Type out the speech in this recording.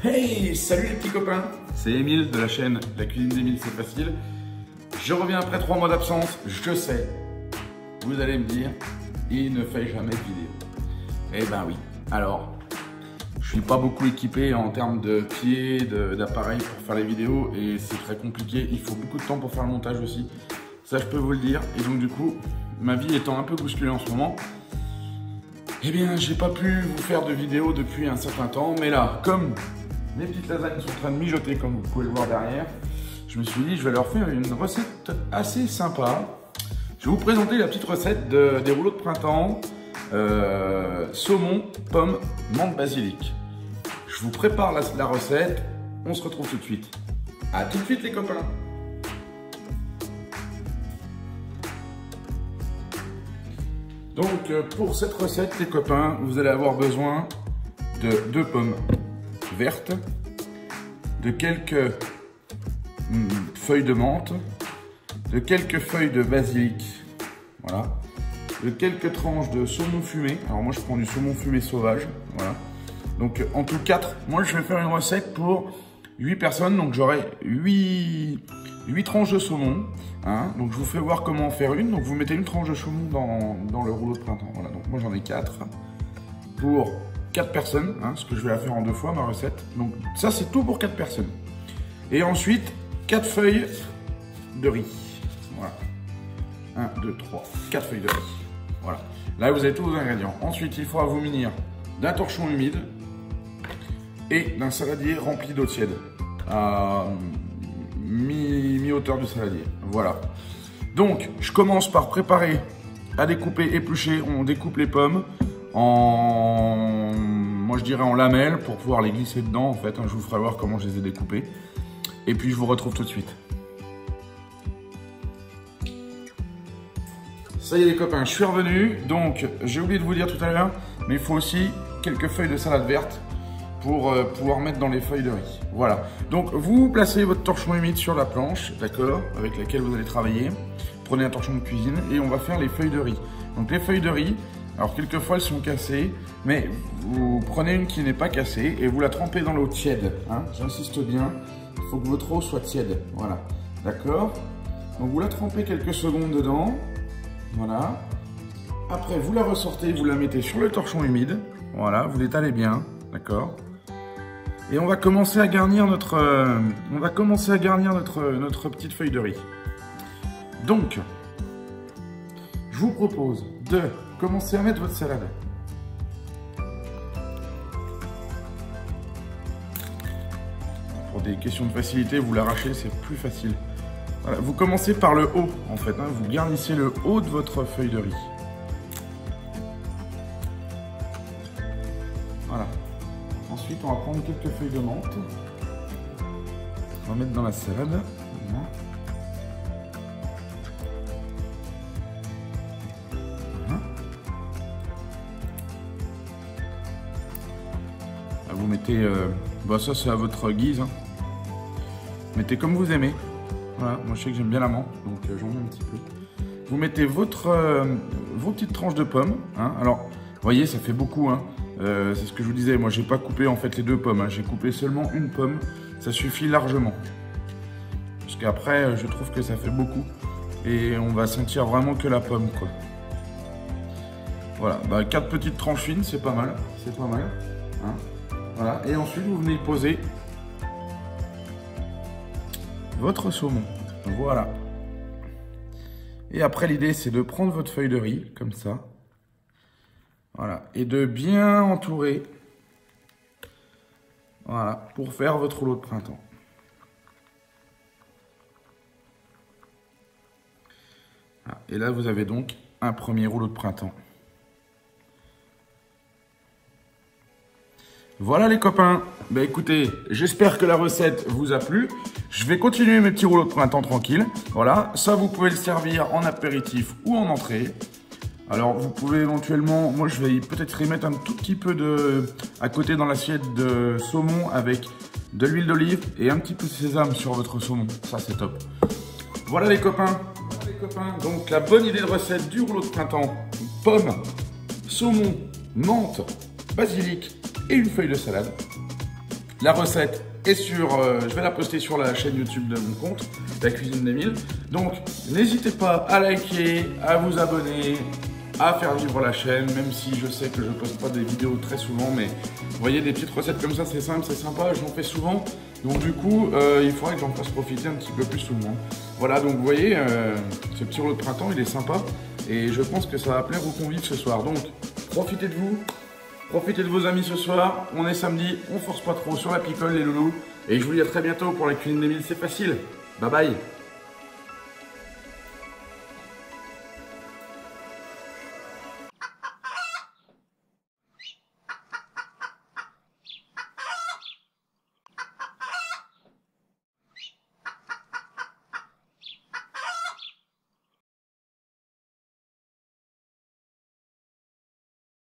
Hey, salut les petits copains, c'est Émile de la chaîne La Cuisine d'Émile, c'est facile. Je reviens après 3 mois d'absence, je sais. Vous allez me dire, il ne fait jamais de vidéo. Eh ben oui, alors, je suis pas beaucoup équipé en termes de pieds, d'appareils pour faire les vidéos et c'est très compliqué, il faut beaucoup de temps pour faire le montage aussi. Ça je peux vous le dire, et donc du coup, ma vie étant un peu bousculée en ce moment, eh bien j'ai pas pu vous faire de vidéo depuis un certain temps, mais là, comme mes petites lasagnes sont en train de mijoter, comme vous pouvez le voir derrière, je me suis dit, je vais leur faire une recette assez sympa. Je vais vous présenter la petite recette des rouleaux de printemps, saumon, pommes, menthe, basilic. Je vous prépare la recette, on se retrouve tout de suite. A tout de suite les copains. Donc pour cette recette les copains, vous allez avoir besoin de 2 pommes vertes, de quelques feuilles de menthe, de quelques feuilles de basilic, voilà, de quelques tranches de saumon fumé. Alors moi je prends du saumon fumé sauvage, voilà. Donc en tout 4, moi je vais faire une recette pour 8 personnes, donc j'aurai 8 tranches de saumon, hein. Donc je vous fais voir comment en faire une. Donc vous mettez une tranche de saumon dans le rouleau de printemps, voilà. Donc moi j'en ai 4 pour 4 personnes, hein, parce que je vais la faire en 2 fois ma recette. Donc ça c'est tout pour 4 personnes. Et ensuite 4 feuilles de riz, voilà. 1, 2, 3, 4 feuilles de riz, voilà. Là vous avez tous vos ingrédients. Ensuite il faudra vous munir d'un torchon humide et d'un saladier rempli d'eau tiède à mi-hauteur du saladier, voilà. Donc je commence par préparer à découper, éplucher. On découpe les pommes en, moi je dirais en lamelles pour pouvoir les glisser dedans en fait, hein. Je vous ferai voir comment je les ai découpées et puis je vous retrouve tout de suite. Ça y est les copains, je suis revenu. Donc j'ai oublié de vous dire tout à l'heure, mais il faut aussi quelques feuilles de salade verte pour pouvoir mettre dans les feuilles de riz. Voilà, donc vous placez votre torchon humide sur la planche, d'accord, avec laquelle vous allez travailler. Prenez un torchon de cuisine et on va faire les feuilles de riz. Donc les feuilles de riz, alors quelquefois elles sont cassées, mais vous prenez une qui n'est pas cassée et vous la trempez dans l'eau tiède, hein. J'insiste bien, il faut que votre eau soit tiède, voilà, d'accord. Donc vous la trempez quelques secondes dedans, voilà. Après vous la ressortez, vous la mettez sur le torchon humide, voilà, vous l'étalez bien, d'accord. Et on va commencer à garnir notre, notre petite feuille de riz. Donc, je vous propose de commencer à mettre votre salade. Pour des questions de facilité, vous l'arrachez, c'est plus facile. Voilà, vous commencez par le haut, en fait, hein, vous garnissez le haut de votre feuille de riz. Voilà. Ensuite, on va prendre quelques feuilles de menthe. On va mettre dans la salade. Voilà. Voilà. Là, vous mettez... bah ça, c'est à votre guise, hein. Mettez comme vous aimez. Voilà, moi je sais que j'aime bien la menthe, donc j'en mets un petit peu. Vous mettez vos petites tranches de pommes, hein. Alors, vous voyez, ça fait beaucoup, hein. C'est ce que je vous disais, moi j'ai pas coupé en fait les 2 pommes, hein. J'ai coupé seulement une pomme, ça suffit largement. Parce qu'après, je trouve que ça fait beaucoup et on va sentir vraiment que la pomme, quoi. Voilà, bah 4 petites tranches fines, c'est pas mal, hein. Voilà, et ensuite vous venez poser votre saumon, voilà. Et après l'idée c'est de prendre votre feuille de riz, comme ça. Voilà, et de bien entourer, voilà, pour faire votre rouleau de printemps. Voilà. Et là, vous avez donc un premier rouleau de printemps. Voilà les copains, bah écoutez, j'espère que la recette vous a plu. Je vais continuer mes petits rouleaux de printemps tranquilles. Voilà, ça vous pouvez le servir en apéritif ou en entrée. Alors vous pouvez éventuellement, moi je vais peut-être y mettre un tout petit peu à côté dans l'assiette de saumon avec de l'huile d'olive et un petit peu de sésame sur votre saumon. Ça c'est top. Voilà les copains. Donc la bonne idée de recette du rouleau de printemps, pommes, saumon, menthe, basilic et une feuille de salade. La recette est sur, je vais la poster sur la chaîne YouTube de mon compte, La Cuisine d'Emile. Donc, n'hésitez pas à liker, à vous abonner, à faire vivre la chaîne, même si je sais que je ne poste pas des vidéos très souvent, mais vous voyez, des petites recettes comme ça, c'est simple, c'est sympa, j'en fais souvent. Donc du coup, il faudrait que j'en fasse profiter un petit peu plus tout le monde. Voilà, donc vous voyez, ce petit rouleau de printemps, il est sympa. Et je pense que ça va plaire aux convives ce soir. Donc, profitez de vous. Profitez de vos amis ce soir, on est samedi, on force pas trop sur la picole les loulous. Et je vous dis à très bientôt pour La Cuisine d'Emile, c'est facile. Bye bye.